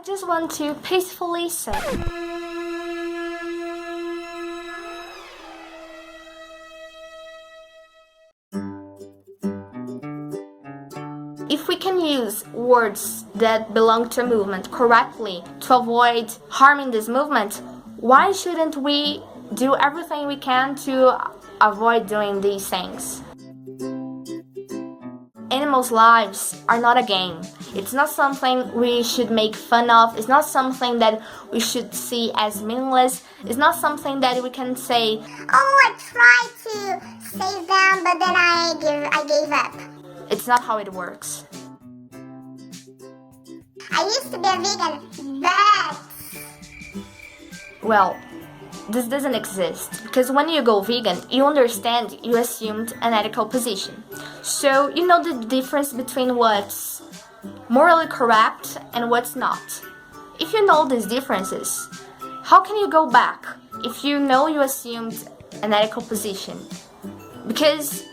I just want to peacefully say. If we can use words that belong to a movement correctly to avoid harming this movement, why shouldn't we do everything we can to avoid doing these things? Animals' lives are not a game. It's not something we should make fun of. It's not something that we should see as meaningless. It's not something that we can say, "Oh, I tried to save them, but then I gave up." It's not how it works. I used to be a vegan, but... Well, this doesn't exist, because when you go vegan, you understand you assumed an ethical position. So you know the difference between what's morally correct and what's not. If you know these differences, how can you go back if you know you assumed an ethical position? Because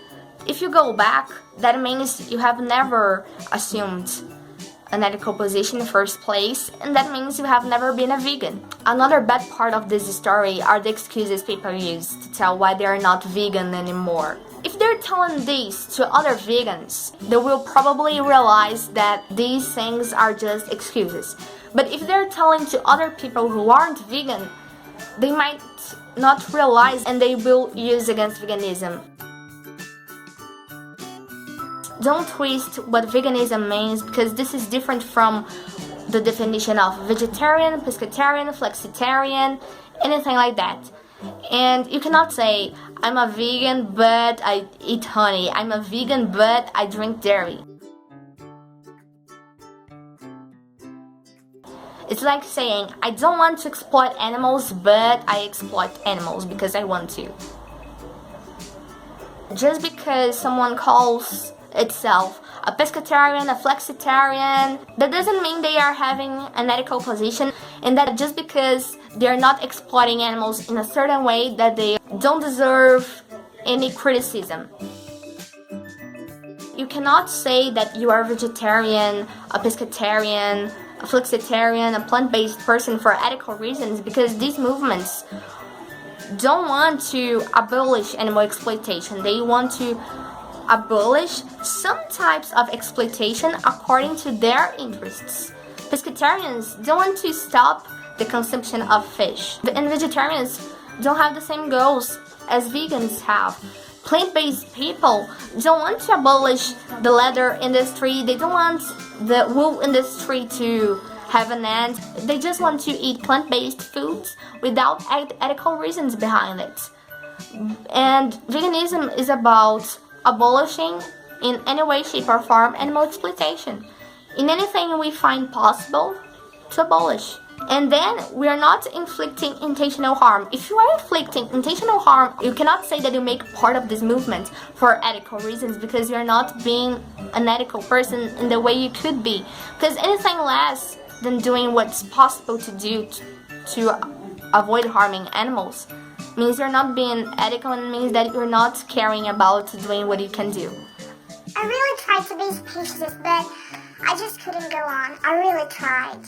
if you go back, that means you have never assumed an ethical position in the first place, and that means you have never been a vegan. Another bad part of this story are the excuses people use to tell why they are not vegan anymore. If they're telling this to other vegans, they will probably realize that these things are just excuses. But if they're telling to other people who aren't vegan, they might not realize and they will use against veganism. Don't twist what veganism means, because this is different from the definition of vegetarian, pescatarian, flexitarian, anything like that. And you cannot say, I'm a vegan but I eat honey. I'm a vegan but I drink dairy. It's like saying, I don't want to exploit animals but I exploit animals because I want to. Just because someone calls itself a pescatarian, a flexitarian, that doesn't mean they are having an ethical position, and that just because they're not exploiting animals in a certain way that they don't deserve any criticism. You cannot say that you are a vegetarian, a pescatarian, a flexitarian, a plant-based person for ethical reasons, because these movements don't want to abolish animal exploitation. They want to abolish some types of exploitation according to their interests. Pescatarians don't want to stop the consumption of fish, and vegetarians don't have the same goals as vegans have. Plant-based people don't want to abolish the leather industry, they don't want the wool industry to have an end. They just want to eat plant-based foods without ethical reasons behind it. And veganism is about abolishing in any way, shape or form animal exploitation in anything we find possible to abolish. And then we are not inflicting intentional harm. If you are inflicting intentional harm, you cannot say that you make part of this movement for ethical reasons, because you're not being an ethical person in the way you could be. Because anything less than doing what's possible to do to avoid harming animals means you're not being ethical, and means that you're not caring about doing what you can do. I really tried to be speechless, but I just couldn't go on. I really tried.